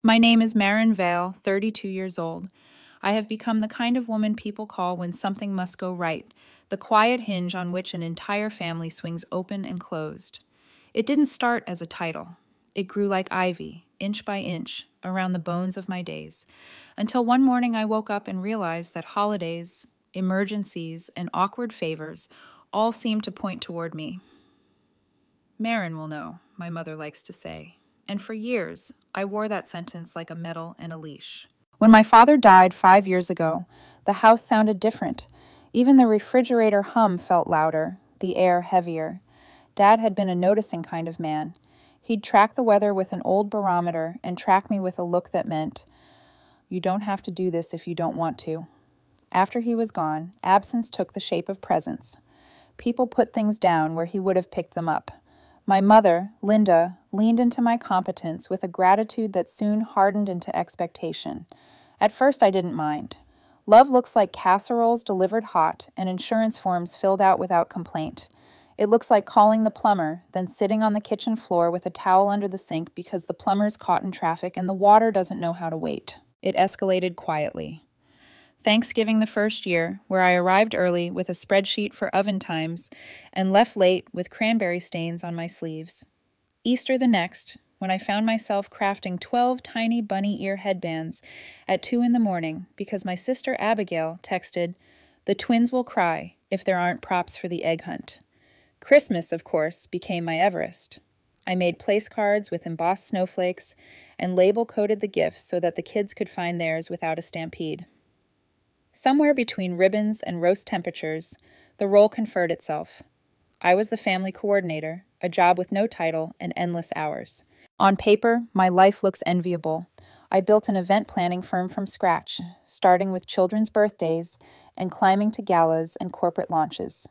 My name is Marin, 32 years old. I have become the kind of woman people call when something must go right, the quiet hinge on which an entire family swings open and closed. It didn't start as a title. It grew like ivy, inch by inch, around the bones of my days, until one morning I woke up and realized that holidays, emergencies, and awkward favors all seemed to point toward me. Marin will know, my mother likes to say. And for years, I wore that sentence like a medal and a leash. When my father died 5 years ago, the house sounded different. Even the refrigerator hum felt louder, the air heavier. Dad had been a noticing kind of man. He'd track the weather with an old barometer and track me with a look that meant, "You don't have to do this if you don't want to." After he was gone, absence took the shape of presence. People put things down where he would have picked them up. My mother, Linda, leaned into my competence with a gratitude that soon hardened into expectation. At first, I didn't mind. Love looks like casseroles delivered hot and insurance forms filled out without complaint. It looks like calling the plumber, then sitting on the kitchen floor with a towel under the sink because the plumber's caught in traffic and the water doesn't know how to wait. It escalated quietly. Thanksgiving the first year, where I arrived early with a spreadsheet for oven times and left late with cranberry stains on my sleeves. Easter the next, when I found myself crafting 12 tiny bunny ear headbands at 2 a.m. because my sister Abigail texted, "The twins will cry if there aren't props for the egg hunt." Christmas, of course, became my Everest. I made place cards with embossed snowflakes and label-coded the gifts so that the kids could find theirs without a stampede. Somewhere between ribbons and roast temperatures, the role conferred itself. I was the family coordinator, a job with no title and endless hours. On paper, my life looks enviable. I built an event planning firm from scratch, starting with children's birthdays and climbing to galas and corporate launches.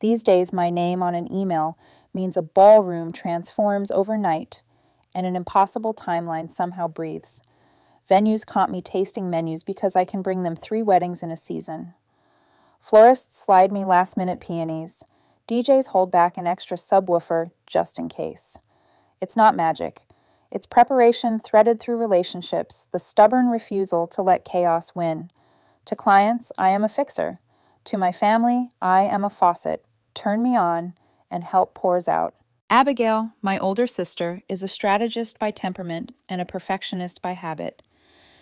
These days, my name on an email means a ballroom transforms overnight and an impossible timeline somehow breathes. Venues comp me tasting menus because I can bring them 3 weddings in a season. Florists slide me last-minute peonies. DJs hold back an extra subwoofer just in case. It's not magic. It's preparation threaded through relationships, the stubborn refusal to let chaos win. To clients, I am a fixer. To my family, I am a faucet. Turn me on, and help pours out. Abigail, my older sister, is a strategist by temperament and a perfectionist by habit.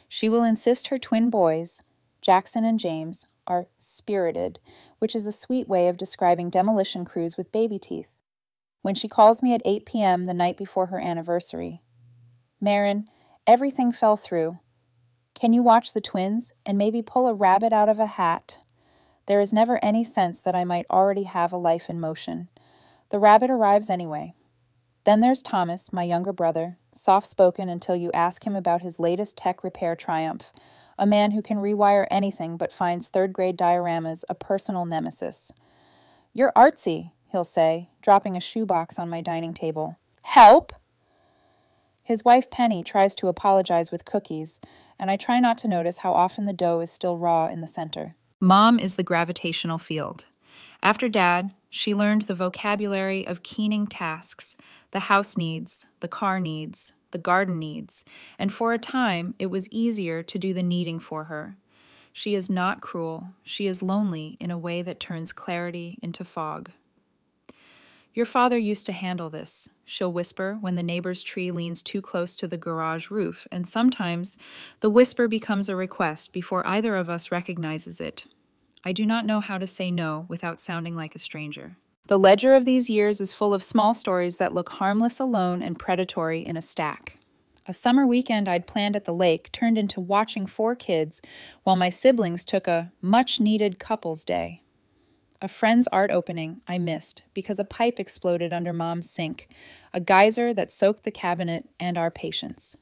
She will insist her twin boys, Jackson and James, are spirited, which is a sweet way of describing demolition crews with baby teeth. When she calls me at 8 p.m. the night before her anniversary, "Marin, everything fell through. Can you watch the twins and maybe pull a rabbit out of a hat?" There is never any sense that I might already have a life in motion. The rabbit arrives anyway. Then there's Thomas, my younger brother, soft-spoken until you ask him about his latest tech repair triumph, a man who can rewire anything but finds third-grade dioramas a personal nemesis. "You're artsy," he'll say, dropping a shoebox on my dining table. "Help!" His wife Penny tries to apologize with cookies, and I try not to notice how often the dough is still raw in the center. Mom is the gravitational field. After Dad, she learned the vocabulary of keening tasks, the house needs, the car needs, the garden needs, and for a time it was easier to do the kneading for her. She is not cruel. She is lonely in a way that turns clarity into fog. "Your father used to handle this," she'll whisper when the neighbor's tree leans too close to the garage roof, and sometimes the whisper becomes a request before either of us recognizes it. I do not know how to say no without sounding like a stranger. The ledger of these years is full of small stories that look harmless alone and predatory in a stack. A summer weekend I'd planned at the lake turned into watching 4 kids while my siblings took a much-needed couples day. A friend's art opening I missed because a pipe exploded under Mom's sink, a geyser that soaked the cabinet and our patience.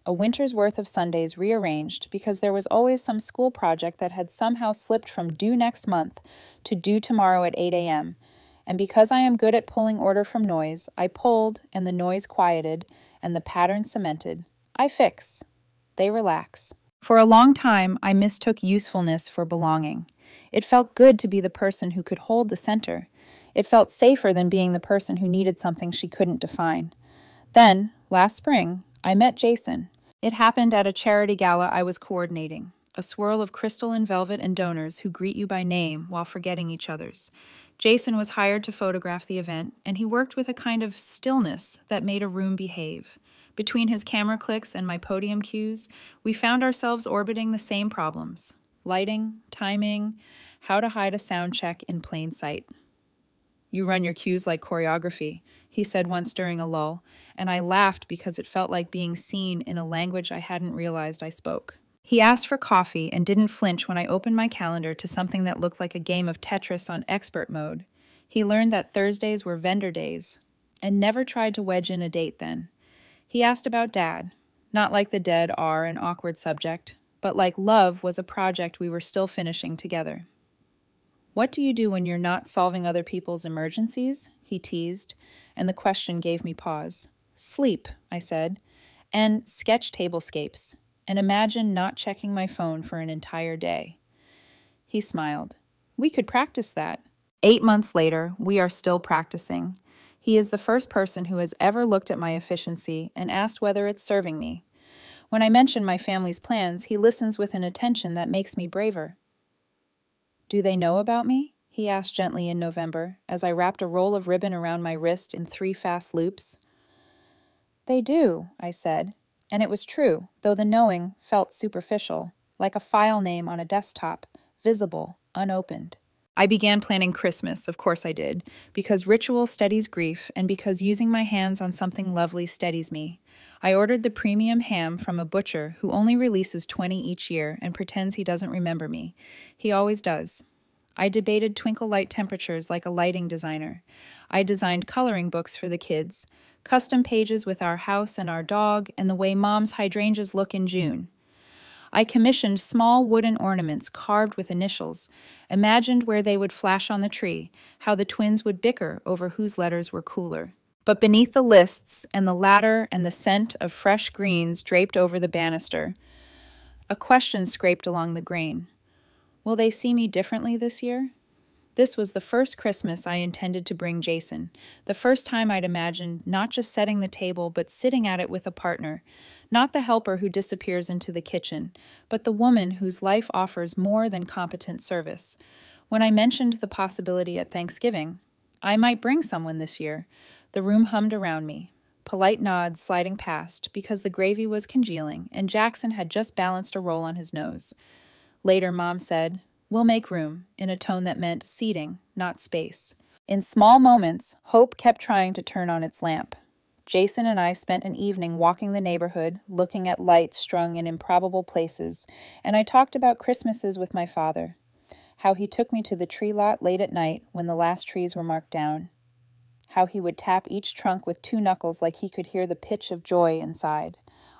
A winter's worth of Sundays rearranged because there was always some school project that had somehow slipped from due next month to due tomorrow at 8 a.m., and because I am good at pulling order from noise, I pulled and the noise quieted and the pattern cemented. I fix. They relax. For a long time, I mistook usefulness for belonging. It felt good to be the person who could hold the center. It felt safer than being the person who needed something she couldn't define. Then, last spring, I met Jason. It happened at a charity gala I was coordinating, a swirl of crystal and velvet and donors who greet you by name while forgetting each other's. Jason was hired to photograph the event, and he worked with a kind of stillness that made a room behave. Between his camera clicks and my podium cues, we found ourselves orbiting the same problems: lighting, timing, how to hide a sound check in plain sight. "You run your cues like choreography," he said once during a lull, and I laughed because it felt like being seen in a language I hadn't realized I spoke. He asked for coffee and didn't flinch when I opened my calendar to something that looked like a game of Tetris on expert mode. He learned that Thursdays were vendor days, and never tried to wedge in a date then. He asked about Dad, not like the dead are an awkward subject, but like love was a project we were still finishing together. "What do you do when you're not solving other people's emergencies?" he teased, and the question gave me pause. "Sleep," I said, "and sketch tablescapes, and imagine not checking my phone for an entire day." He smiled. "We could practice that." 8 months later, we are still practicing. He is the first person who has ever looked at my efficiency and asked whether it's serving me. When I mention my family's plans, he listens with an attention that makes me braver. "Do they know about me?" he asked gently in November, as I wrapped a roll of ribbon around my wrist in 3 fast loops. "They do," I said, and it was true, though the knowing felt superficial, like a file name on a desktop, visible, unopened. I began planning Christmas, of course I did, because ritual steadies grief and because using my hands on something lovely steadies me. I ordered the premium ham from a butcher who only releases 20 each year and pretends he doesn't remember me. He always does. I debated twinkle light temperatures like a lighting designer. I designed coloring books for the kids, custom pages with our house and our dog, and the way Mom's hydrangeas look in June. I commissioned small wooden ornaments carved with initials, imagined where they would flash on the tree, how the twins would bicker over whose letters were cooler. But beneath the lists and the ladder and the scent of fresh greens draped over the banister, a question scraped along the grain. Will they see me differently this year? This was the first Christmas I intended to bring Jason, the first time I'd imagined not just setting the table, but sitting at it with a partner, not the helper who disappears into the kitchen, but the woman whose life offers more than competent service. When I mentioned the possibility at Thanksgiving, I might bring someone this year, the room hummed around me, polite nods sliding past because the gravy was congealing and Jackson had just balanced a roll on his nose. Later, Mom said, "We'll make room," in a tone that meant seating, not space. In small moments, hope kept trying to turn on its lamp. Jason and I spent an evening walking the neighborhood, looking at lights strung in improbable places, and I talked about Christmases with my father, how he took me to the tree lot late at night when the last trees were marked down, how he would tap each trunk with 2 knuckles like he could hear the pitch of joy inside.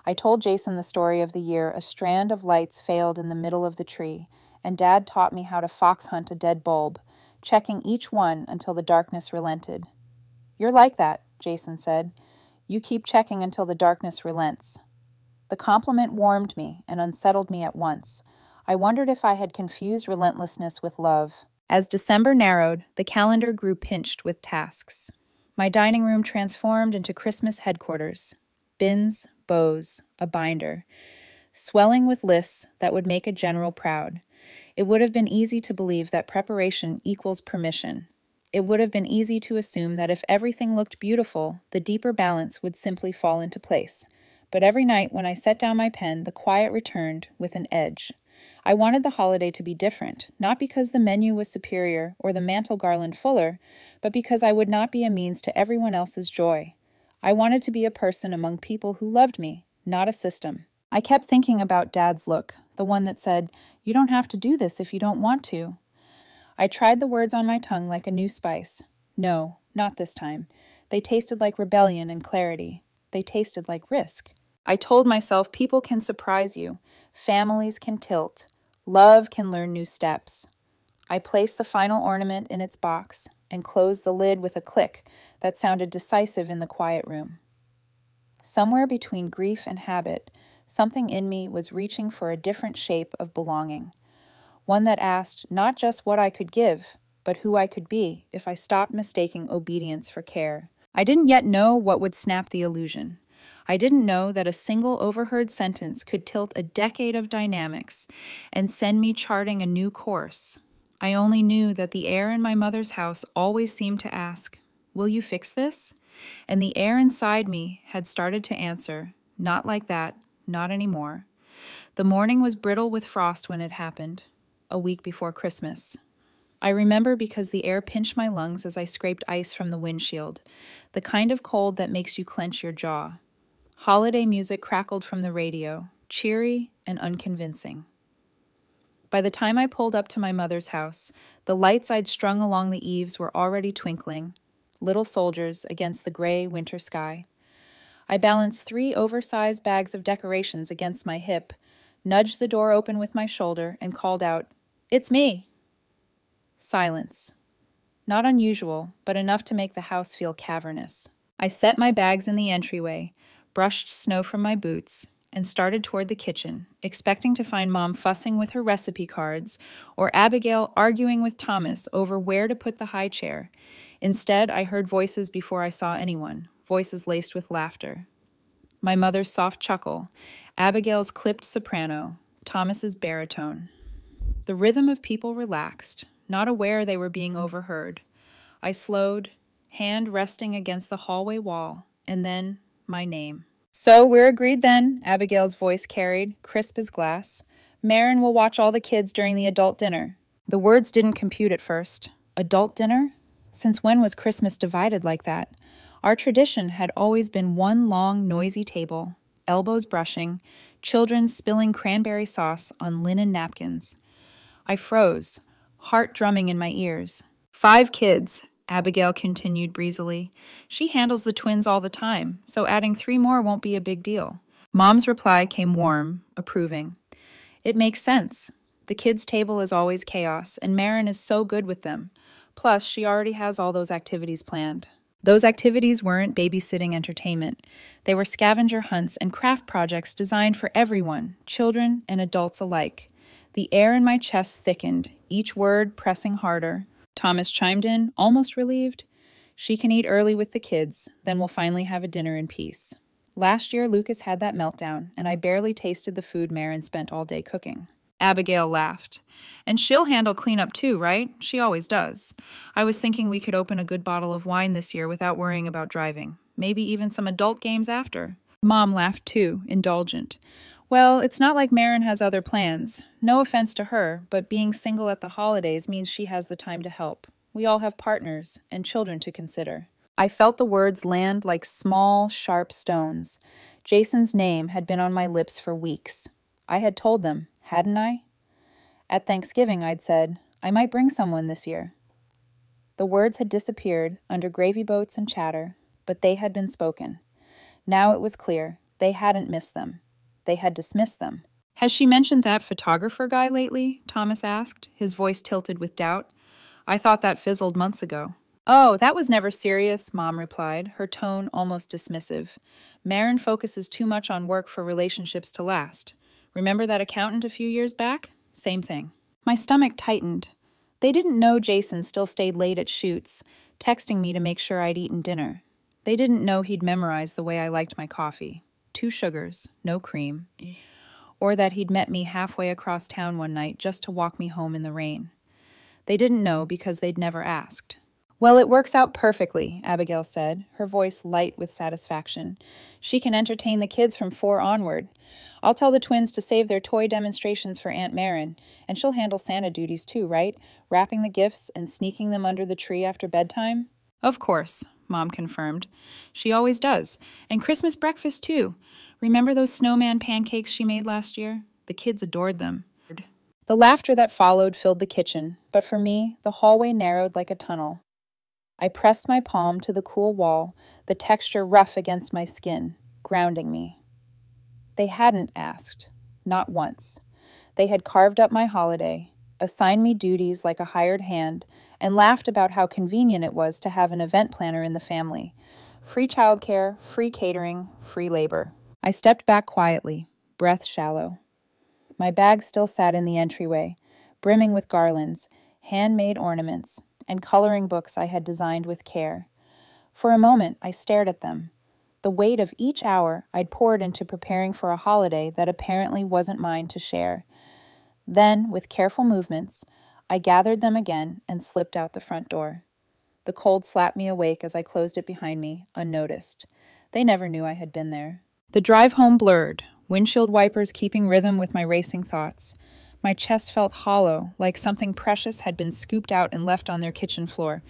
I told Jason the story of the year a strand of lights failed in the middle of the tree, and Dad taught me how to fox hunt a dead bulb, checking each one until the darkness relented. "You're like that," Jason said. "You keep checking until the darkness relents." The compliment warmed me and unsettled me at once. I wondered if I had confused relentlessness with love. As December narrowed, the calendar grew pinched with tasks. My dining room transformed into Christmas headquarters. Bins, bows, a binder, swelling with lists that would make a general proud. It would have been easy to believe that preparation equals permission. It would have been easy to assume that if everything looked beautiful, the deeper balance would simply fall into place. But every night when I set down my pen, the quiet returned with an edge. I wanted the holiday to be different, not because the menu was superior or the mantle garland fuller, but because I would not be a means to everyone else's joy. I wanted to be a person among people who loved me, not a system. I kept thinking about Dad's look, the one that said, "You don't have to do this if you don't want to." I tried the words on my tongue like a new spice. No, not this time. They tasted like rebellion and clarity. They tasted like risk. I told myself people can surprise you. Families can tilt. Love can learn new steps. I placed the final ornament in its box and closed the lid with a click that sounded decisive in the quiet room. Somewhere between grief and habit, something in me was reaching for a different shape of belonging. One that asked not just what I could give, but who I could be if I stopped mistaking obedience for care. I didn't yet know what would snap the illusion. I didn't know that a single overheard sentence could tilt a decade of dynamics and send me charting a new course. I only knew that the air in my mother's house always seemed to ask, "Will you fix this?" And the air inside me had started to answer, "Not like that, not anymore." The morning was brittle with frost when it happened, a week before Christmas. I remember because the air pinched my lungs as I scraped ice from the windshield, the kind of cold that makes you clench your jaw. Holiday music crackled from the radio, cheery and unconvincing. By the time I pulled up to my mother's house, the lights I'd strung along the eaves were already twinkling, little soldiers against the gray winter sky. I balanced 3 oversized bags of decorations against my hip, nudged the door open with my shoulder, and called out, "It's me!" Silence. Not unusual, but enough to make the house feel cavernous. I set my bags in the entryway, brushed snow from my boots, and started toward the kitchen, expecting to find Mom fussing with her recipe cards or Abigail arguing with Thomas over where to put the high chair. Instead, I heard voices before I saw anyone, voices laced with laughter. My mother's soft chuckle, Abigail's clipped soprano, Thomas's baritone. The rhythm of people relaxed, not aware they were being overheard. I slowed, hand resting against the hallway wall, and then my name. "So we're agreed then," Abigail's voice carried, crisp as glass. "Marin will watch all the kids during the adult dinner." The words didn't compute at first. Adult dinner? Since when was Christmas divided like that? Our tradition had always been one long, noisy table, elbows brushing, children spilling cranberry sauce on linen napkins. I froze, heart drumming in my ears. 5 kids, Abigail continued breezily. "She handles the twins all the time, so adding 3 more won't be a big deal." Mom's reply came warm, approving. "It makes sense. The kids' table is always chaos, and Marin is so good with them. Plus, she already has all those activities planned." Those activities weren't babysitting entertainment. They were scavenger hunts and craft projects designed for everyone, children and adults alike. The air in my chest thickened, each word pressing harder. Thomas chimed in, almost relieved. "She can eat early with the kids, then we'll finally have a dinner in peace." Last year, Lucas had that meltdown, and I barely tasted the food Marin spent all day cooking. Abigail laughed. "And she'll handle cleanup too, right? She always does. I was thinking we could open a good bottle of wine this year without worrying about driving. Maybe even some adult games after." Mom laughed too, indulgent. "Well, it's not like Marin has other plans. No offense to her, but being single at the holidays means she has the time to help. We all have partners and children to consider." I felt the words land like small, sharp stones. Jason's name had been on my lips for weeks. I had told them, hadn't I? At Thanksgiving, I'd said, "I might bring someone this year." The words had disappeared under gravy boats and chatter, but they had been spoken. Now it was clear. They hadn't missed them. They had dismissed them. "Has she mentioned that photographer guy lately?" Thomas asked, his voice tilted with doubt. "I thought that fizzled months ago." "Oh, that was never serious," Mom replied, her tone almost dismissive. "Marin focuses too much on work for relationships to last. Remember that accountant a few years back? Same thing." My stomach tightened. They didn't know Jason still stayed late at shoots, texting me to make sure I'd eaten dinner. They didn't know he'd memorized the way I liked my coffee. 2 sugars, no cream. Or that he'd met me halfway across town one night just to walk me home in the rain. They didn't know because they'd never asked. "Well, it works out perfectly," Abigail said, her voice light with satisfaction. "She can entertain the kids from 4 onward. I'll tell the twins to save their toy demonstrations for Aunt Marin, and she'll handle Santa duties too, right? Wrapping the gifts and sneaking them under the tree after bedtime?" "Of course," Mom confirmed. "She always does. And Christmas breakfast too. Remember those snowman pancakes she made last year? The kids adored them." The laughter that followed filled the kitchen, but for me, the hallway narrowed like a tunnel. I pressed my palm to the cool wall, the texture rough against my skin, grounding me. They hadn't asked, not once. They had carved up my holiday, assigned me duties like a hired hand, and laughed about how convenient it was to have an event planner in the family. Free childcare, free catering, free labor. I stepped back quietly, breath shallow. My bag still sat in the entryway, brimming with garlands, handmade ornaments, and coloring books I had designed with care. For a moment, I stared at them. the weight of each hour I'd poured into preparing for a holiday that apparently wasn't mine to share. Then, with careful movements, I gathered them again and slipped out the front door. The cold slapped me awake as I closed it behind me, unnoticed. They never knew I had been there. The drive home blurred, windshield wipers keeping rhythm with my racing thoughts. My chest felt hollow, like something precious had been scooped out and left on their kitchen floor.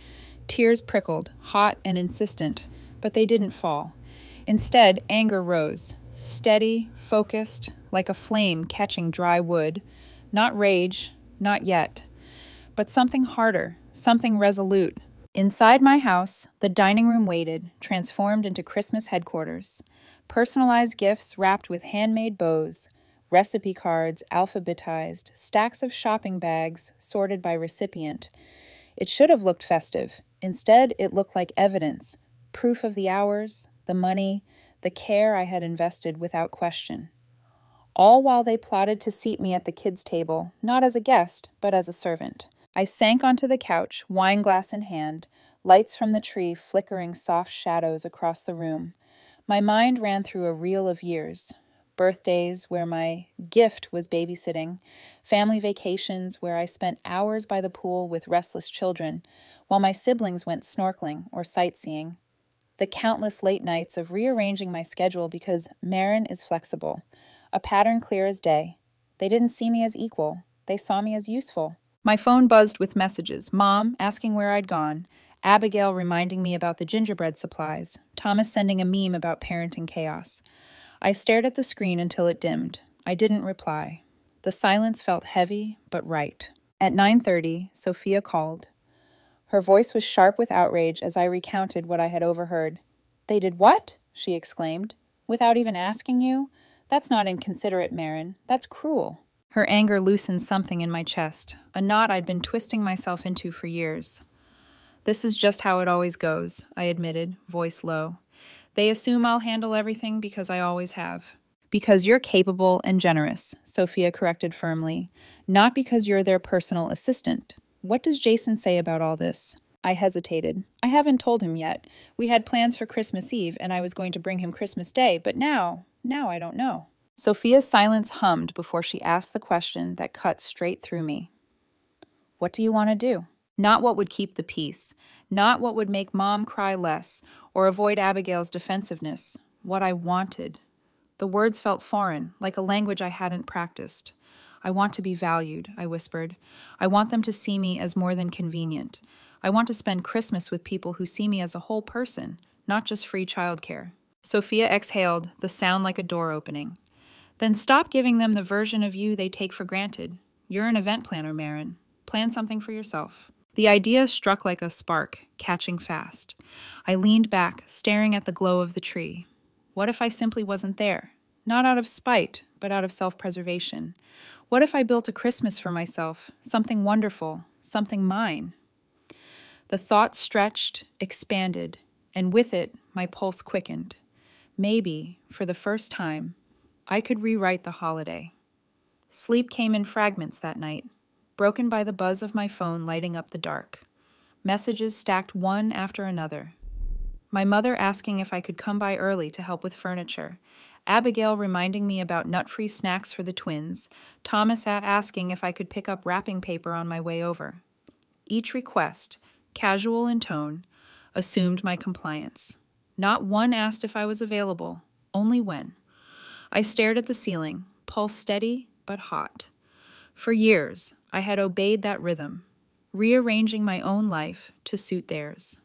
Tears prickled, hot and insistent, but they didn't fall. Instead, anger rose, steady, focused, like a flame catching dry wood. Not rage, not yet, but something harder, something resolute. Inside my house, the dining room waited, transformed into Christmas headquarters. Personalized gifts wrapped with handmade bows, recipe cards alphabetized, stacks of shopping bags sorted by recipient. It should have looked festive. Instead, it looked like evidence, proof of the hours, the money, the care I had invested without question. All while they plotted to seat me at the kids' table, not as a guest, but as a servant. I sank onto the couch, wine glass in hand, lights from the tree flickering soft shadows across the room. My mind ran through a reel of years. Birthdays where my gift was babysitting, family vacations where I spent hours by the pool with restless children, while my siblings went snorkeling or sightseeing. The countless late nights of rearranging my schedule because Marin is flexible, a pattern clear as day. They didn't see me as equal. They saw me as useful. My phone buzzed with messages. Mom asking where I'd gone, Abigail reminding me about the gingerbread supplies, Thomas sending a meme about parenting chaos. I stared at the screen until it dimmed. I didn't reply. The silence felt heavy, but right. At 9:30, Sophia called. Her voice was sharp with outrage as I recounted what I had overheard. "They did what?" she exclaimed. "Without even asking you? That's not inconsiderate, Marin. That's cruel." Her anger loosened something in my chest, a knot I'd been twisting myself into for years. "This is just how it always goes," I admitted, voice low. "They assume I'll handle everything because I always have." "Because you're capable and generous," Sophia corrected firmly. "Not because you're their personal assistant. What does Jason say about all this?" I hesitated. "I haven't told him yet. We had plans for Christmas Eve, and I was going to bring him Christmas Day, but now I don't know." Sophia's silence hummed before she asked the question that cut straight through me. "What do you want to do?" Not what would keep the peace, not what would make Mom cry less or avoid Abigail's defensiveness. What I wanted. The words felt foreign, like a language I hadn't practiced. "I want to be valued," I whispered. "I want them to see me as more than convenient. I want to spend Christmas with people who see me as a whole person, not just free childcare." Sophia exhaled, the sound like a door opening. "Then stop giving them the version of you they take for granted. You're an event planner, Marin. Plan something for yourself." The idea struck like a spark, catching fast. I leaned back, staring at the glow of the tree. What if I simply wasn't there? Not out of spite, but out of self-preservation. What if I built a Christmas for myself, something wonderful, something mine? The thought stretched, expanded, and with it, my pulse quickened. Maybe, for the first time, I could rewrite the holiday. Sleep came in fragments that night, broken by the buzz of my phone lighting up the dark. Messages stacked one after another. My mother asking if I could come by early to help with furniture. Abigail reminding me about nut-free snacks for the twins. Thomas asking if I could pick up wrapping paper on my way over. Each request, casual in tone, assumed my compliance. Not one asked if I was available, only when. I stared at the ceiling, pulse steady but hot. For years, I had obeyed that rhythm, rearranging my own life to suit theirs.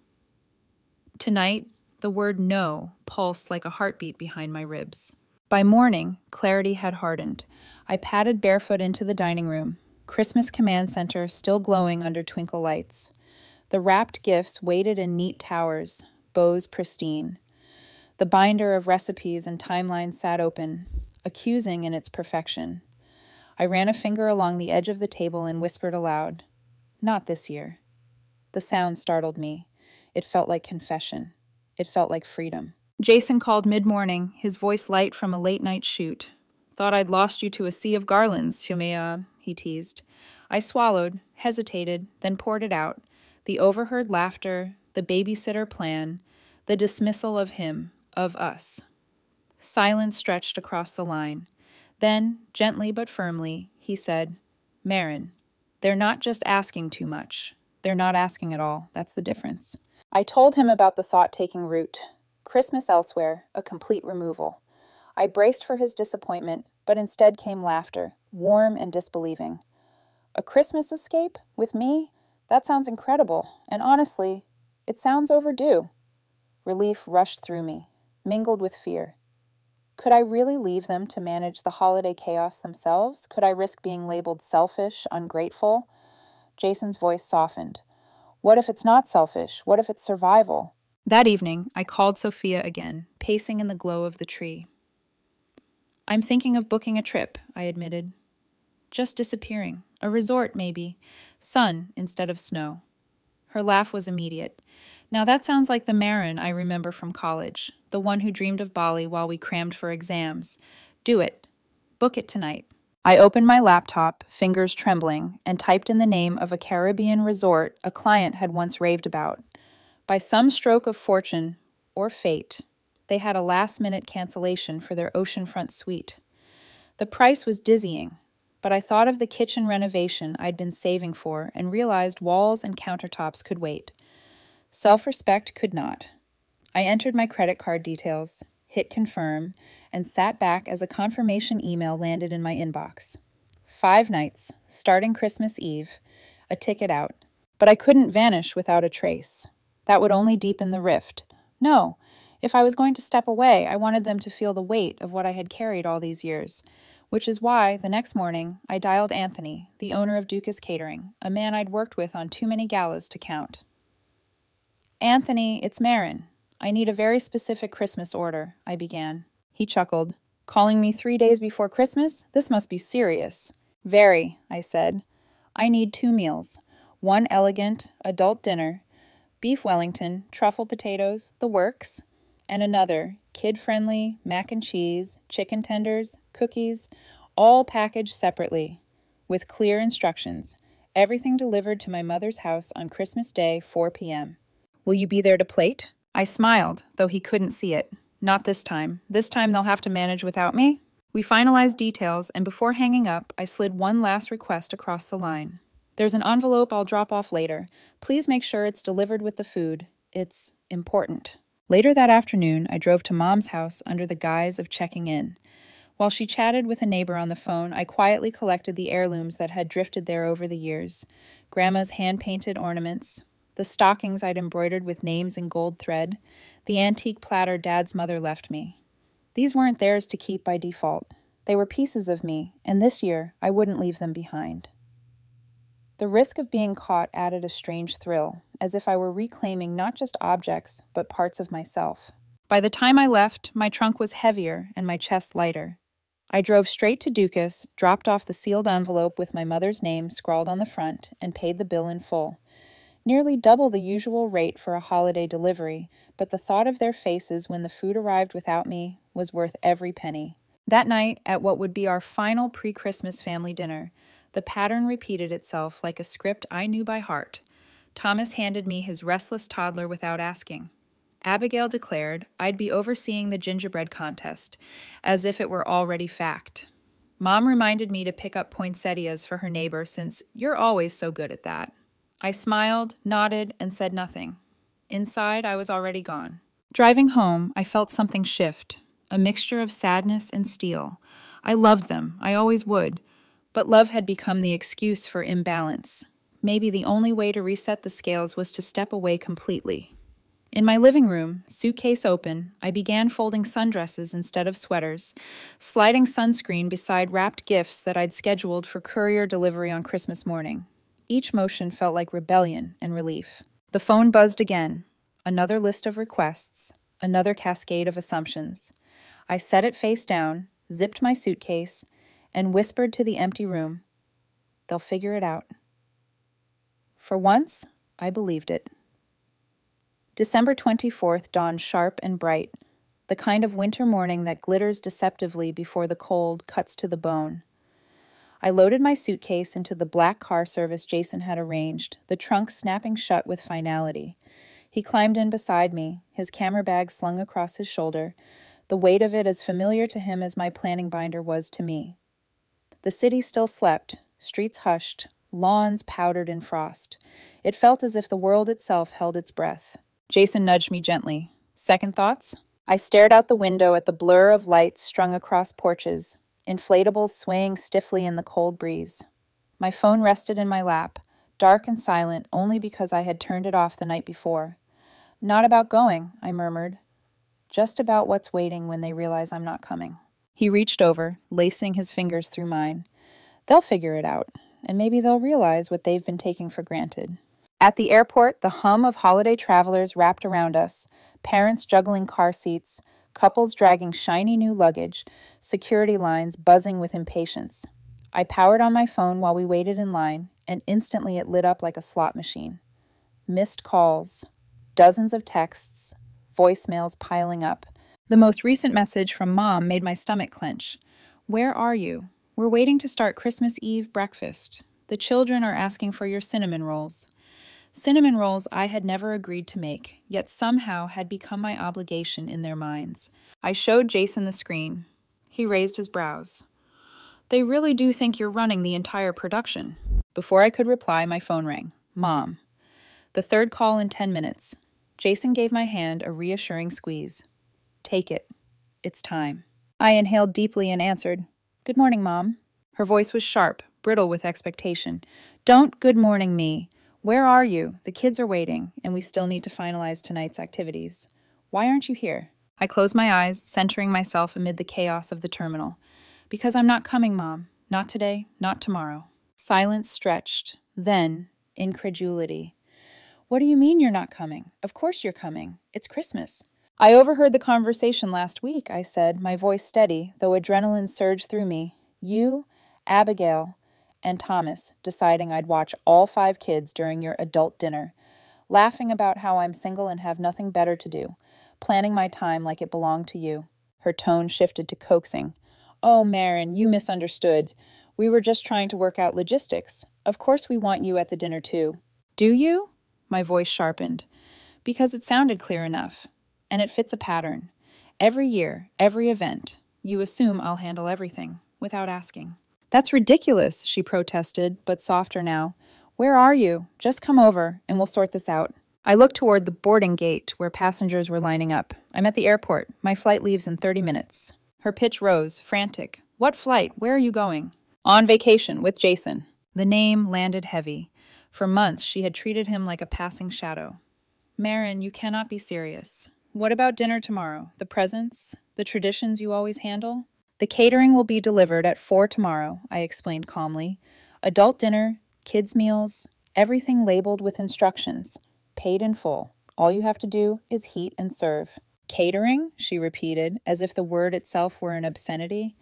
Tonight, the word no pulsed like a heartbeat behind my ribs. By morning, clarity had hardened. I padded barefoot into the dining room, Christmas command center still glowing under twinkle lights. The wrapped gifts waited in neat towers, bows pristine. The binder of recipes and timelines sat open, accusing in its perfection. I ran a finger along the edge of the table and whispered aloud, "Not this year." The sound startled me. It felt like confession. It felt like freedom. Jason called mid-morning, his voice light from a late-night shoot. "Thought I'd lost you to a sea of garlands, Sophia," he teased. I swallowed, hesitated, then poured it out. The overheard laughter, the babysitter plan, the dismissal of him, of us. Silence stretched across the line. Then, gently but firmly, he said, Marin, they're not just asking too much. They're not asking at all. That's the difference. I told him about the thought-taking route. Christmas elsewhere, a complete removal. I braced for his disappointment, but instead came laughter, warm and disbelieving. A Christmas escape? With me? That sounds incredible, and honestly, it sounds overdue. Relief rushed through me, mingled with fear. Could I really leave them to manage the holiday chaos themselves? Could I risk being labeled selfish, ungrateful? Jason's voice softened. What if it's not selfish? What if it's survival? That evening, I called Sophia again, pacing in the glow of the tree. I'm thinking of booking a trip, I admitted. Just disappearing. A resort, maybe. Sun instead of snow. Her laugh was immediate. Now that sounds like the Marin I remember from college, the one who dreamed of Bali while we crammed for exams. Do it. Book it tonight. I opened my laptop, fingers trembling, and typed in the name of a Caribbean resort a client had once raved about. By some stroke of fortune, or fate, they had a last-minute cancellation for their oceanfront suite. The price was dizzying, but I thought of the kitchen renovation I'd been saving for and realized walls and countertops could wait. Self-respect could not. I entered my credit card details, hit confirm, and sat back as a confirmation email landed in my inbox. 5 nights, starting Christmas Eve, a ticket out. But I couldn't vanish without a trace. That would only deepen the rift. No, if I was going to step away, I wanted them to feel the weight of what I had carried all these years, which is why, the next morning, I dialed Anthony, the owner of Duca's Catering, a man I'd worked with on too many galas to count. Anthony, it's Marin. I need a very specific Christmas order, I began. He chuckled. Calling me 3 days before Christmas? This must be serious. Very, I said. I need 2 meals. One elegant, adult dinner, beef Wellington, truffle potatoes, the works, and another, kid-friendly, mac and cheese, chicken tenders, cookies, all packaged separately, with clear instructions. Everything delivered to my mother's house on Christmas Day, 4 p.m. Will you be there to plate? I smiled, though he couldn't see it. Not this time. This time they'll have to manage without me. We finalized details, and before hanging up, I slid one last request across the line. There's an envelope I'll drop off later. Please make sure it's delivered with the food. It's important. Later that afternoon, I drove to Mom's house under the guise of checking in. While she chatted with a neighbor on the phone, I quietly collected the heirlooms that had drifted there over the years. Grandma's hand-painted ornaments, the stockings I'd embroidered with names in gold thread, the antique platter Dad's mother left me. These weren't theirs to keep by default. They were pieces of me, and this year I wouldn't leave them behind. The risk of being caught added a strange thrill, as if I were reclaiming not just objects, but parts of myself. By the time I left, my trunk was heavier and my chest lighter. I drove straight to Duca's, dropped off the sealed envelope with my mother's name scrawled on the front, and paid the bill in full. Nearly double the usual rate for a holiday delivery, but the thought of their faces when the food arrived without me was worth every penny. That night, at what would be our final pre-Christmas family dinner, the pattern repeated itself like a script I knew by heart. Thomas handed me his restless toddler without asking. Abigail declared I'd be overseeing the gingerbread contest, as if it were already fact. Mom reminded me to pick up poinsettias for her neighbor since you're always so good at that. I smiled, nodded, and said nothing. Inside, I was already gone. Driving home, I felt something shift, a mixture of sadness and steel. I loved them, I always would, but love had become the excuse for imbalance. Maybe the only way to reset the scales was to step away completely. In my living room, suitcase open, I began folding sundresses instead of sweaters, sliding sunscreen beside wrapped gifts that I'd scheduled for courier delivery on Christmas morning. Each motion felt like rebellion and relief. The phone buzzed again. Another list of requests, another cascade of assumptions. I set it face down, zipped my suitcase, and whispered to the empty room, "They'll figure it out." For once, I believed it. December 24th dawned sharp and bright, the kind of winter morning that glitters deceptively before the cold cuts to the bone. I loaded my suitcase into the black car service Jason had arranged, the trunk snapping shut with finality. He climbed in beside me, his camera bag slung across his shoulder, the weight of it as familiar to him as my planning binder was to me. The city still slept, streets hushed, lawns powdered in frost. It felt as if the world itself held its breath. Jason nudged me gently. Second thoughts? I stared out the window at the blur of lights strung across porches, inflatables swaying stiffly in the cold breeze. My phone rested in my lap, dark and silent only because I had turned it off the night before. Not about going, I murmured. Just about what's waiting when they realize I'm not coming. He reached over, lacing his fingers through mine. They'll figure it out, and maybe they'll realize what they've been taking for granted. At the airport, the hum of holiday travelers wrapped around us, parents juggling car seats, couples dragging shiny new luggage, security lines buzzing with impatience. I powered on my phone while we waited in line, and instantly it lit up like a slot machine. Missed calls, dozens of texts, voicemails piling up. The most recent message from Mom made my stomach clench. Where are you? We're waiting to start Christmas Eve breakfast. The children are asking for your cinnamon rolls. Cinnamon rolls I had never agreed to make, yet somehow had become my obligation in their minds. I showed Jason the screen. He raised his brows. They really do think you're running the entire production. Before I could reply, my phone rang. Mom. The third call in 10 minutes. Jason gave my hand a reassuring squeeze. Take it. It's time. I inhaled deeply and answered, Good morning, Mom. Her voice was sharp, brittle with expectation. Don't good morning me. Where are you? The kids are waiting, and we still need to finalize tonight's activities. Why aren't you here? I closed my eyes, centering myself amid the chaos of the terminal. Because I'm not coming, Mom. Not today, not tomorrow. Silence stretched. Then, incredulity. What do you mean you're not coming? Of course you're coming. It's Christmas. I overheard the conversation last week, I said, my voice steady, though adrenaline surged through me. You, Abigail, and Thomas deciding I'd watch all 5 kids during your adult dinner, laughing about how I'm single and have nothing better to do, planning my time like it belonged to you. Her tone shifted to coaxing. Oh, Marin, you misunderstood. We were just trying to work out logistics. Of course we want you at the dinner too. Do you? My voice sharpened. Because it sounded clear enough. And it fits a pattern. Every year, every event, you assume I'll handle everything, without asking. That's ridiculous, she protested, but softer now. Where are you? Just come over, and we'll sort this out. I looked toward the boarding gate where passengers were lining up. I'm at the airport. My flight leaves in 30 minutes. Her pitch rose, frantic. What flight? Where are you going? On vacation, with Jason. The name landed heavy. For months, she had treated him like a passing shadow. Marin, you cannot be serious. What about dinner tomorrow? The presents? The traditions you always handle? The catering will be delivered at 4 tomorrow, I explained calmly. Adult dinner, kids' meals, everything labeled with instructions. Paid in full. All you have to do is heat and serve. Catering? She repeated, as if the word itself were an obscenity.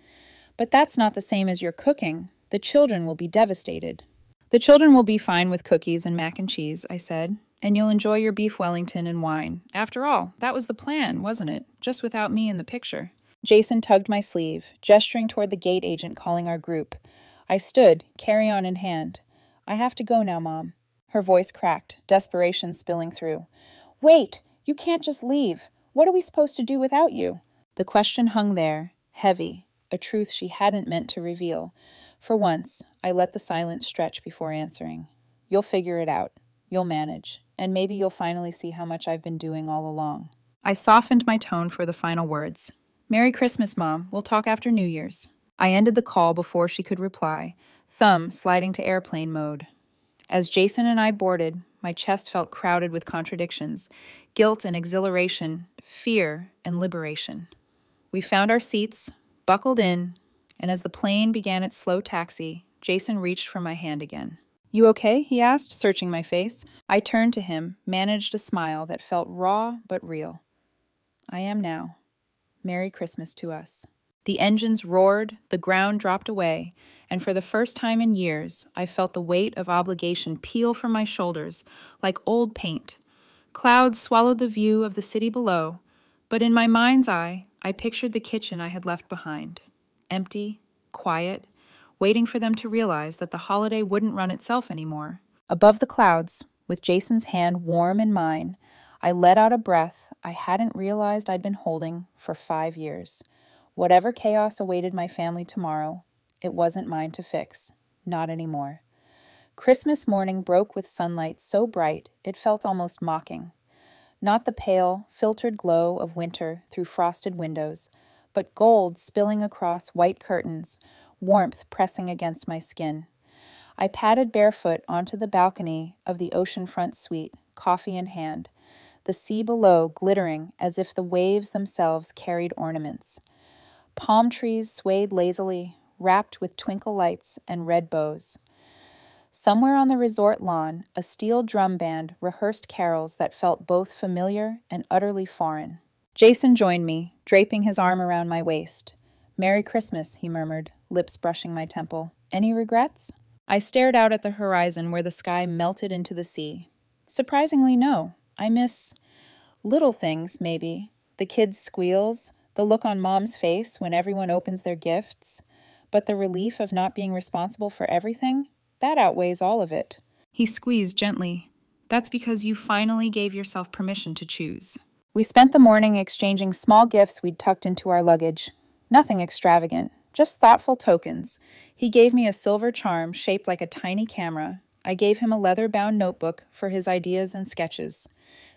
But that's not the same as your cooking. The children will be devastated. The children will be fine with cookies and mac and cheese, I said. And you'll enjoy your beef Wellington and wine. After all, that was the plan, wasn't it? Just without me in the picture. Jason tugged my sleeve, gesturing toward the gate agent calling our group. I stood, carry-on in hand. I have to go now, Mom. Her voice cracked, desperation spilling through. Wait! You can't just leave. What are we supposed to do without you? The question hung there, heavy, a truth she hadn't meant to reveal. For once, I let the silence stretch before answering. You'll figure it out. You'll manage. And maybe you'll finally see how much I've been doing all along. I softened my tone for the final words. Merry Christmas, Mom. We'll talk after New Year's. I ended the call before she could reply, thumb sliding to airplane mode. As Jason and I boarded, my chest felt crowded with contradictions, guilt and exhilaration, fear and liberation. We found our seats, buckled in, and as the plane began its slow taxi, Jason reached for my hand again. You okay? He asked, searching my face. I turned to him, managed a smile that felt raw but real. I am now. Merry Christmas to us. The engines roared, the ground dropped away, and for the first time in years, I felt the weight of obligation peel from my shoulders like old paint. Clouds swallowed the view of the city below, but in my mind's eye, I pictured the kitchen I had left behind. Empty, quiet, waiting for them to realize that the holiday wouldn't run itself anymore. Above the clouds, with Jason's hand warm in mine, I let out a breath I hadn't realized I'd been holding for 5 years. Whatever chaos awaited my family tomorrow, it wasn't mine to fix. Not anymore. Christmas morning broke with sunlight so bright it felt almost mocking. Not the pale, filtered glow of winter through frosted windows, but gold spilling across white curtains, warmth pressing against my skin. I padded barefoot onto the balcony of the oceanfront suite, coffee in hand, the sea below glittering as if the waves themselves carried ornaments. Palm trees swayed lazily, wrapped with twinkle lights and red bows. Somewhere on the resort lawn, a steel drum band rehearsed carols that felt both familiar and utterly foreign. Jason joined me, draping his arm around my waist. "Merry Christmas," he murmured, lips brushing my temple. "Any regrets?" I stared out at the horizon where the sky melted into the sea. Surprisingly, no. I miss little things, maybe. The kids' squeals, the look on Mom's face when everyone opens their gifts. But the relief of not being responsible for everything, that outweighs all of it. He squeezed gently. "That's because you finally gave yourself permission to choose." We spent the morning exchanging small gifts we'd tucked into our luggage. Nothing extravagant, just thoughtful tokens. He gave me a silver charm shaped like a tiny camera. I gave him a leather-bound notebook for his ideas and sketches.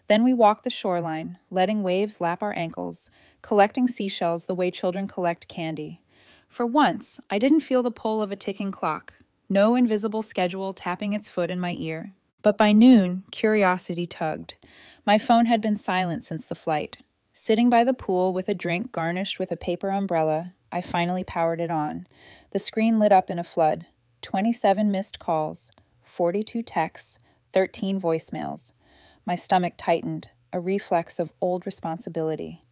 Then we walked the shoreline, letting waves lap our ankles, collecting seashells the way children collect candy. For once, I didn't feel the pull of a ticking clock, no invisible schedule tapping its foot in my ear. But by noon, curiosity tugged. My phone had been silent since the flight. Sitting by the pool with a drink garnished with a paper umbrella, I finally powered it on. The screen lit up in a flood. 27 missed calls, 42 texts, 13 voicemails. My stomach tightened, a reflex of old responsibility.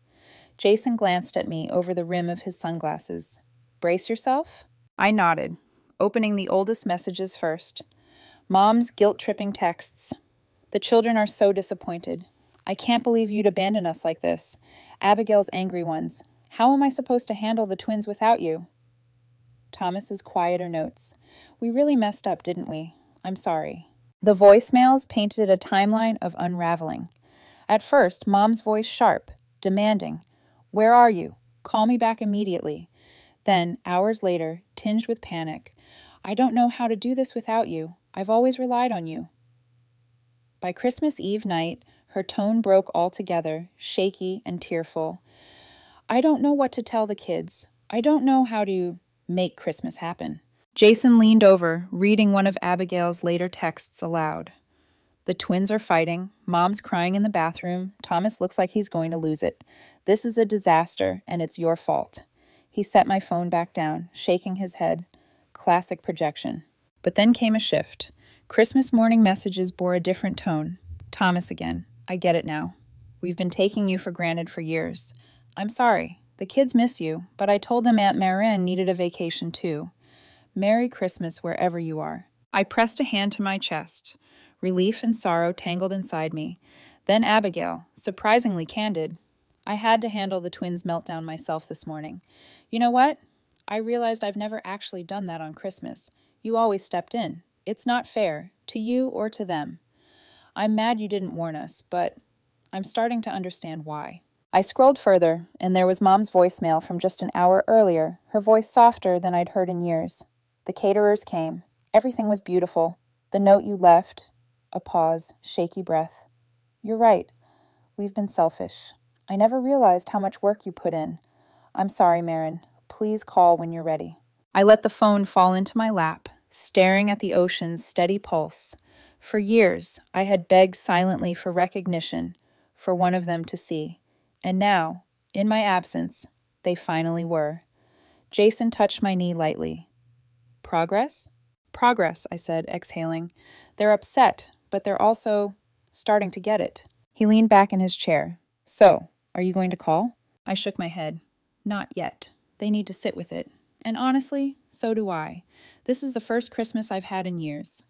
Jason glanced at me over the rim of his sunglasses. "Brace yourself?" I nodded, opening the oldest messages first. Mom's guilt-tripping texts. "The children are so disappointed. I can't believe you'd abandon us like this. Abigail's angry ones. How am I supposed to handle the twins without you?" Thomas's quieter notes. "We really messed up, didn't we? I'm sorry." The voicemails painted a timeline of unraveling. At first, Mom's voice sharp, demanding, "Where are you? Call me back immediately." Then, hours later, tinged with panic, "I don't know how to do this without you. I've always relied on you." By Christmas Eve night, her tone broke altogether, shaky and tearful. "I don't know what to tell the kids. I don't know how to make Christmas happen." Jason leaned over, reading one of Abigail's later texts aloud. "The twins are fighting. Mom's crying in the bathroom. Thomas looks like he's going to lose it. This is a disaster, and it's your fault." He set my phone back down, shaking his head. Classic projection. But then came a shift. Christmas morning messages bore a different tone. "Thomas again. I get it now. We've been taking you for granted for years. I'm sorry. The kids miss you, but I told them Aunt Marin needed a vacation too. Merry Christmas wherever you are." I pressed a hand to my chest. Relief and sorrow tangled inside me. Then Abigail, surprisingly candid. "I had to handle the twins' meltdown myself this morning. You know what? I realized I've never actually done that on Christmas. You always stepped in. It's not fair, to you or to them. I'm mad you didn't warn us, but I'm starting to understand why." I scrolled further, and there was Mom's voicemail from just an hour earlier, her voice softer than I'd heard in years. "The caterers came. Everything was beautiful. The note you left." A pause, shaky breath. "You're right. We've been selfish. I never realized how much work you put in. I'm sorry, Marin. Please call when you're ready." I let the phone fall into my lap, staring at the ocean's steady pulse. For years, I had begged silently for recognition, for one of them to see. And now, in my absence, they finally were. Jason touched my knee lightly. "Progress?" "Progress," I said, exhaling. "They're upset, but they're also starting to get it." He leaned back in his chair. "So, are you going to call?" I shook my head. "Not yet. They need to sit with it. And honestly, so do I. This is the first Christmas I've had in years,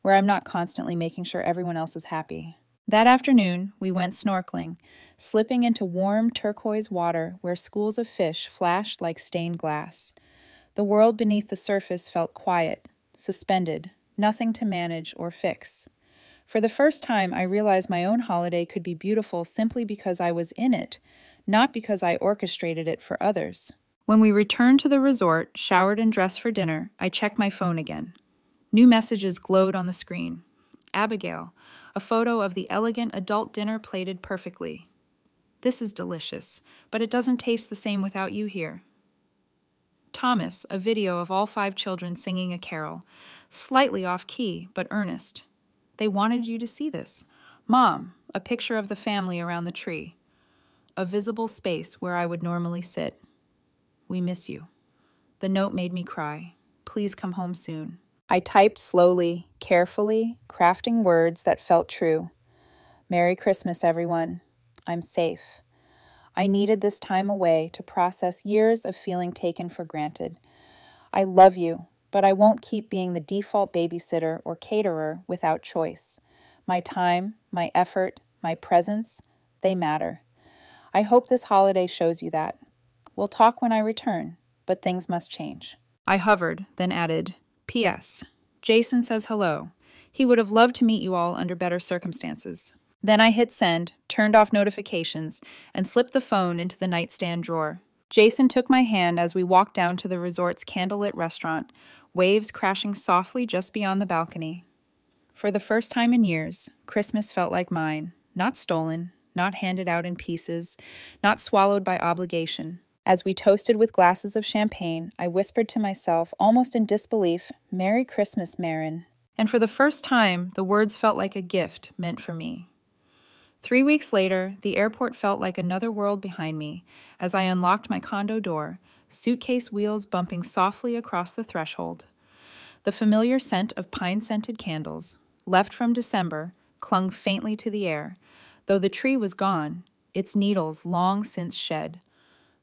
where I'm not constantly making sure everyone else is happy." That afternoon, we went snorkeling, slipping into warm turquoise water where schools of fish flashed like stained glass. The world beneath the surface felt quiet, suspended, nothing to manage or fix. For the first time, I realized my own holiday could be beautiful simply because I was in it, not because I orchestrated it for others. When we returned to the resort, showered and dressed for dinner, I checked my phone again. New messages glowed on the screen. Abigail, a photo of the elegant adult dinner plated perfectly. This is delicious, but it doesn't taste the same without you here. Thomas, a video of all 5 children singing a carol, slightly off key, but earnest. They wanted you to see this. Mom, a picture of the family around the tree. A visible space where I would normally sit. We miss you. The note made me cry. Please come home soon. I typed slowly, carefully, crafting words that felt true. Merry Christmas, everyone. I'm safe. I needed this time away to process years of feeling taken for granted. I love you, but I won't keep being the default babysitter or caterer without choice. My time, my effort, my presence, they matter. I hope this holiday shows you that. We'll talk when I return, but things must change. I hovered, then added, P.S. Jason says hello. He would have loved to meet you all under better circumstances. Then I hit send, turned off notifications, and slipped the phone into the nightstand drawer. Jason took my hand as we walked down to the resort's candlelit restaurant, waves crashing softly just beyond the balcony. For the first time in years, Christmas felt like mine, not stolen, not handed out in pieces, not swallowed by obligation. As we toasted with glasses of champagne, I whispered to myself, almost in disbelief, Merry Christmas, Marin. And for the first time, the words felt like a gift meant for me. 3 weeks later, the airport felt like another world behind me as I unlocked my condo door, suitcase wheels bumping softly across the threshold. The familiar scent of pine-scented candles, left from December, clung faintly to the air, though the tree was gone, its needles long since shed.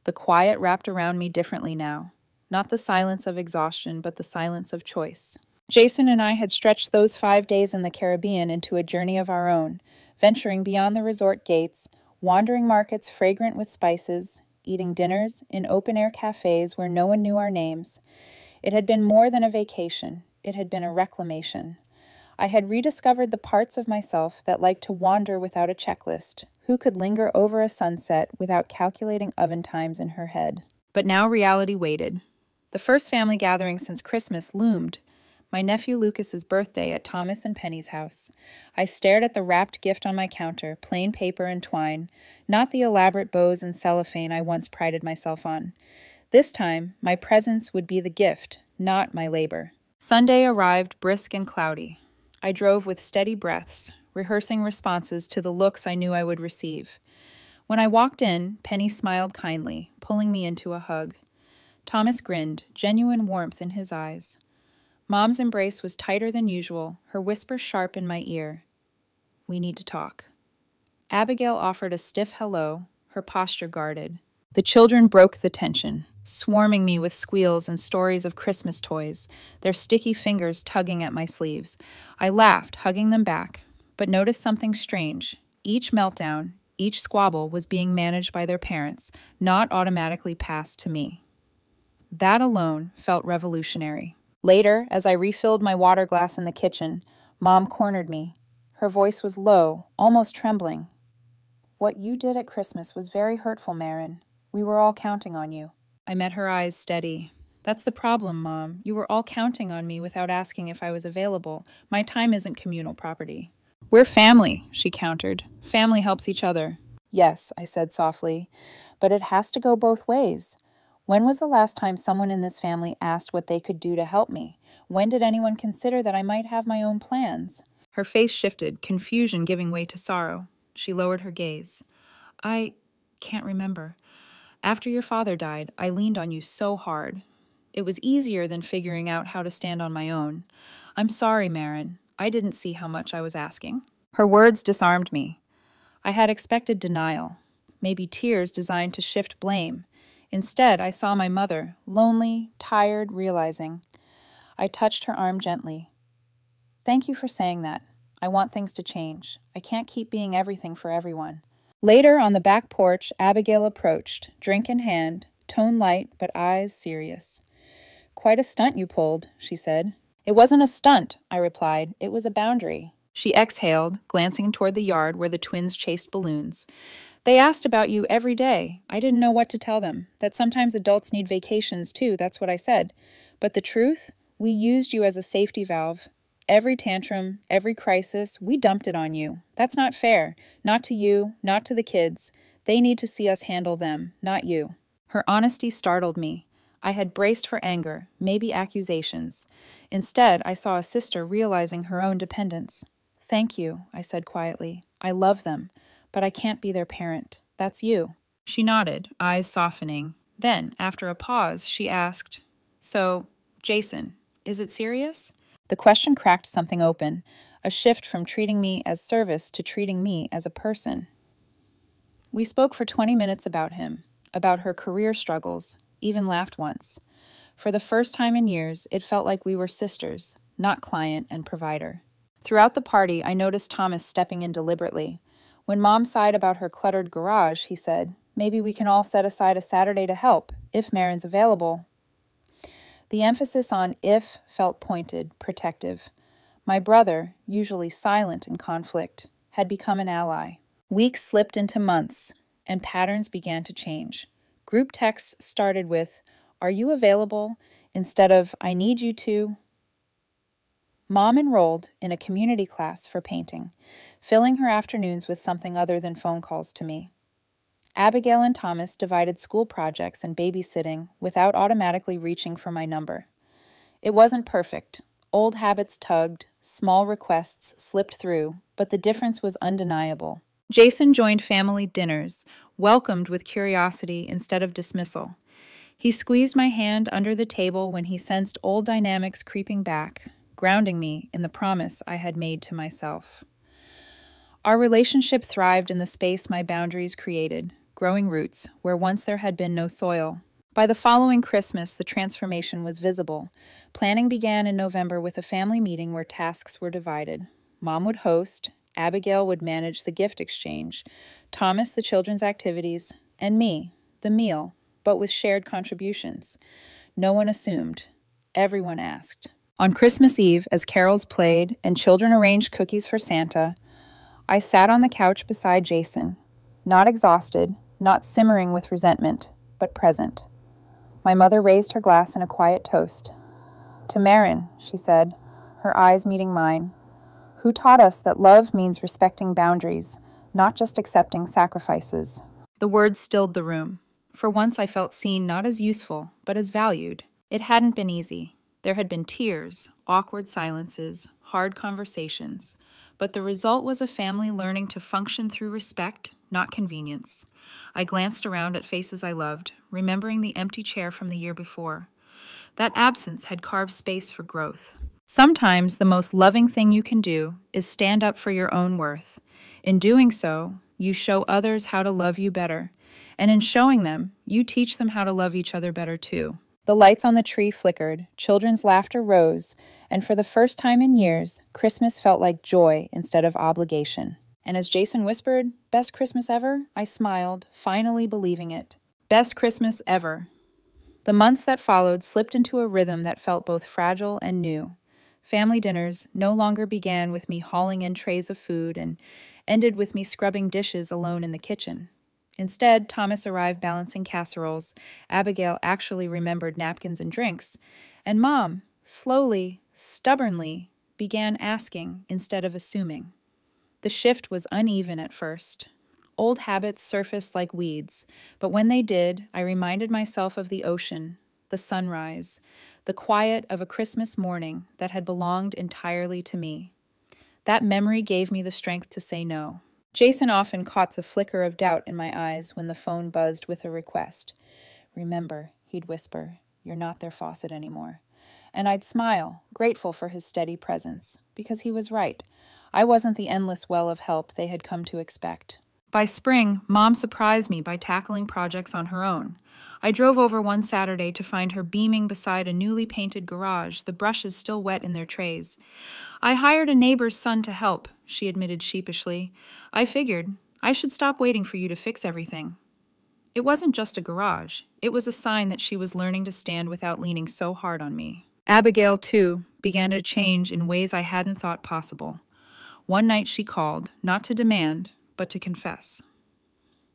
The quiet wrapped around me differently now, not the silence of exhaustion, but the silence of choice. Jason and I had stretched those 5 days in the Caribbean into a journey of our own, venturing beyond the resort gates, wandering markets fragrant with spices, eating dinners in open-air cafes where no one knew our names. It had been more than a vacation. It had been a reclamation. I had rediscovered the parts of myself that liked to wander without a checklist, who could linger over a sunset without calculating oven times in her head. But now reality waited. The first family gathering since Christmas loomed. My nephew Lucas's birthday at Thomas and Penny's house. I stared at the wrapped gift on my counter, plain paper and twine, not the elaborate bows and cellophane I once prided myself on. This time, my presence would be the gift, not my labor. Sunday arrived brisk and cloudy. I drove with steady breaths, rehearsing responses to the looks I knew I would receive. When I walked in, Penny smiled kindly, pulling me into a hug. Thomas grinned, genuine warmth in his eyes. Mom's embrace was tighter than usual, her whisper sharp in my ear. We need to talk. Abigail offered a stiff hello, her posture guarded. The children broke the tension, swarming me with squeals and stories of Christmas toys, their sticky fingers tugging at my sleeves. I laughed, hugging them back, but noticed something strange. Each meltdown, each squabble was being managed by their parents, not automatically passed to me. That alone felt revolutionary. Later, as I refilled my water glass in the kitchen, Mom cornered me. Her voice was low, almost trembling. What you did at Christmas was very hurtful, Marin. We were all counting on you. I met her eyes steady. That's the problem, Mom. You were all counting on me without asking if I was available. My time isn't communal property. We're family, she countered. Family helps each other. Yes, I said softly, but it has to go both ways. When was the last time someone in this family asked what they could do to help me? When did anyone consider that I might have my own plans? Her face shifted, confusion giving way to sorrow. She lowered her gaze. I can't remember. After your father died, I leaned on you so hard. It was easier than figuring out how to stand on my own. I'm sorry, Marin. I didn't see how much I was asking. Her words disarmed me. I had expected denial, maybe tears designed to shift blame. Instead, I saw my mother, lonely, tired, realizing. I touched her arm gently. Thank you for saying that. I want things to change. I can't keep being everything for everyone. Later, on the back porch, Abigail approached, drink in hand, tone light but eyes serious. Quite a stunt you pulled, she said. It wasn't a stunt, I replied. It was a boundary. She exhaled, glancing toward the yard where the twins chased balloons. They asked about you every day. I didn't know what to tell them. That sometimes adults need vacations too, that's what I said. But the truth? We used you as a safety valve. Every tantrum, every crisis, we dumped it on you. That's not fair. Not to you, not to the kids. They need to see us handle them, not you. Her honesty startled me. I had braced for anger, maybe accusations. Instead, I saw a sister realizing her own dependence. Thank you, I said quietly. I love them, but I can't be their parent. That's you. She nodded, eyes softening. Then, after a pause, she asked, So, Jason, is it serious? The question cracked something open, a shift from treating me as service to treating me as a person. We spoke for 20 minutes about him, about her career struggles, even laughed once. For the first time in years, it felt like we were sisters, not client and provider. Throughout the party, I noticed Thomas stepping in deliberately. When Mom sighed about her cluttered garage, he said, Maybe we can all set aside a Saturday to help, if Marin's available. The emphasis on if felt pointed, protective. My brother, usually silent in conflict, had become an ally. Weeks slipped into months, and patterns began to change. Group texts started with, Are you available? Instead of, I need you to. Mom enrolled in a community class for painting, filling her afternoons with something other than phone calls to me. Abigail and Thomas divided school projects and babysitting without automatically reaching for my number. It wasn't perfect. Old habits tugged, small requests slipped through, but the difference was undeniable. Jason joined family dinners, welcomed with curiosity instead of dismissal. He squeezed my hand under the table when he sensed old dynamics creeping back, grounding me in the promise I had made to myself. Our relationship thrived in the space my boundaries created, growing roots where once there had been no soil. By the following Christmas, the transformation was visible. Planning began in November with a family meeting where tasks were divided. Mom would host, Abigail would manage the gift exchange, Thomas the children's activities, and me, the meal, but with shared contributions. No one assumed. Everyone asked. On Christmas Eve, as carols played and children arranged cookies for Santa, I sat on the couch beside Jason, not exhausted, not simmering with resentment, but present. My mother raised her glass in a quiet toast. To Marin, she said, her eyes meeting mine, who taught us that love means respecting boundaries, not just accepting sacrifices. The words stilled the room. For once I felt seen not as useful, but as valued. It hadn't been easy. There had been tears, awkward silences, hard conversations, but the result was a family learning to function through respect, not convenience. I glanced around at faces I loved, remembering the empty chair from the year before. That absence had carved space for growth. Sometimes the most loving thing you can do is stand up for your own worth. In doing so, you show others how to love you better, and in showing them, you teach them how to love each other better too. The lights on the tree flickered, children's laughter rose, and for the first time in years, Christmas felt like joy instead of obligation. And as Jason whispered, "Best Christmas ever?" I smiled, finally believing it. Best Christmas ever. The months that followed slipped into a rhythm that felt both fragile and new. Family dinners no longer began with me hauling in trays of food and ended with me scrubbing dishes alone in the kitchen. Instead, Thomas arrived balancing casseroles, Abigail actually remembered napkins and drinks, and Mom, slowly, stubbornly, began asking instead of assuming. The shift was uneven at first. Old habits surfaced like weeds, but when they did, I reminded myself of the ocean, the sunrise, the quiet of a Christmas morning that had belonged entirely to me. That memory gave me the strength to say no. Jason often caught the flicker of doubt in my eyes when the phone buzzed with a request. "Remember," he'd whisper, "you're not their faucet anymore." And I'd smile, grateful for his steady presence, because he was right. I wasn't the endless well of help they had come to expect. By spring, Mom surprised me by tackling projects on her own. I drove over one Saturday to find her beaming beside a newly painted garage, the brushes still wet in their trays. "I hired a neighbor's son to help," she admitted sheepishly. "I figured I should stop waiting for you to fix everything." It wasn't just a garage. It was a sign that she was learning to stand without leaning so hard on me. Abigail, too, began to change in ways I hadn't thought possible. One night she called, not to demand, but to confess.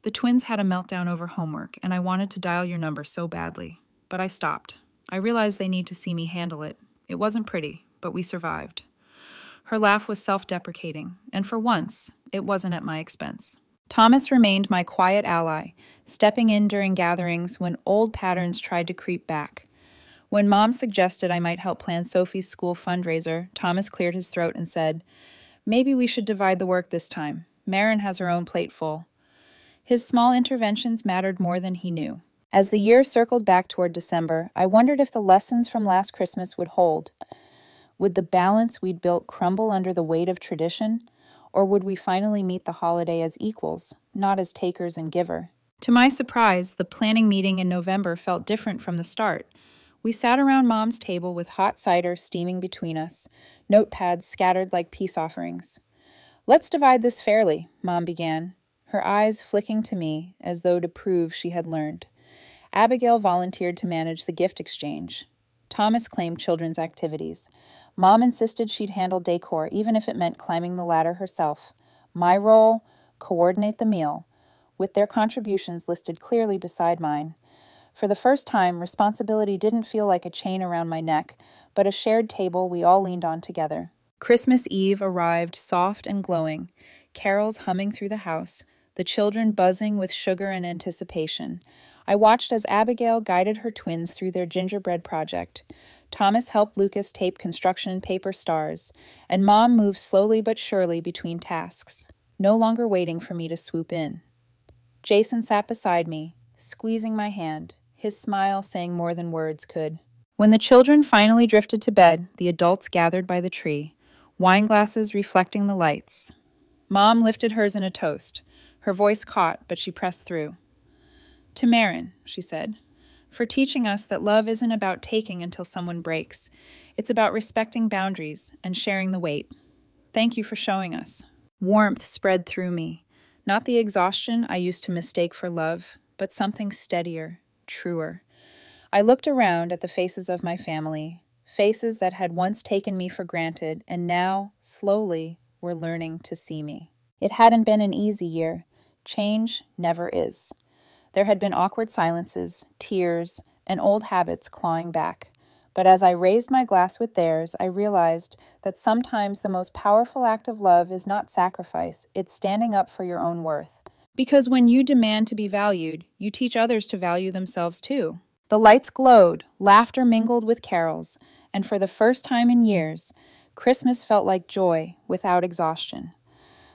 The twins had a meltdown over homework, and I wanted to dial your number so badly. But I stopped. I realized they need to see me handle it. It wasn't pretty, but we survived. Her laugh was self-deprecating, and for once, it wasn't at my expense. Thomas remained my quiet ally, stepping in during gatherings when old patterns tried to creep back. When Mom suggested I might help plan Sophie's school fundraiser, Thomas cleared his throat and said, "Maybe we should divide the work this time. Marin has her own plate full." His small interventions mattered more than he knew. As the year circled back toward December, I wondered if the lessons from last Christmas would hold. Would the balance we'd built crumble under the weight of tradition? Or would we finally meet the holiday as equals, not as takers and giver? To my surprise, the planning meeting in November felt different from the start. We sat around Mom's table with hot cider steaming between us, notepads scattered like peace offerings. "Let's divide this fairly," Mom began, her eyes flicking to me as though to prove she had learned. Abigail volunteered to manage the gift exchange. Thomas claimed children's activities. Mom insisted she'd handle decor, even if it meant climbing the ladder herself. My role? Coordinate the meal, with their contributions listed clearly beside mine. For the first time, responsibility didn't feel like a chain around my neck, but a shared table we all leaned on together. Christmas Eve arrived soft and glowing, carols humming through the house, the children buzzing with sugar and anticipation. I watched as Abigail guided her twins through their gingerbread project. Thomas helped Lucas tape construction paper stars, and Mom moved slowly but surely between tasks, no longer waiting for me to swoop in. Jason sat beside me, squeezing my hand, his smile saying more than words could. When the children finally drifted to bed, the adults gathered by the tree, wine glasses reflecting the lights. Mom lifted hers in a toast. Her voice caught, but she pressed through. "To Marin," she said, "for teaching us that love isn't about taking until someone breaks. It's about respecting boundaries and sharing the weight. Thank you for showing us." Warmth spread through me, not the exhaustion I used to mistake for love, but something steadier, truer. I looked around at the faces of my family, faces that had once taken me for granted and now, slowly, were learning to see me. It hadn't been an easy year. Change never is. There had been awkward silences, tears, and old habits clawing back. But as I raised my glass with theirs, I realized that sometimes the most powerful act of love is not sacrifice, it's standing up for your own worth. Because when you demand to be valued, you teach others to value themselves too. The lights glowed, laughter mingled with carols, and for the first time in years, Christmas felt like joy without exhaustion.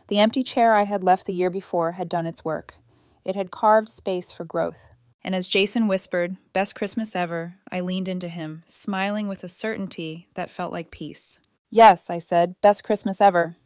The empty chair I had left the year before had done its work. It had carved space for growth. And as Jason whispered, "Best Christmas ever," I leaned into him, smiling with a certainty that felt like peace. "Yes," I said, "best Christmas ever."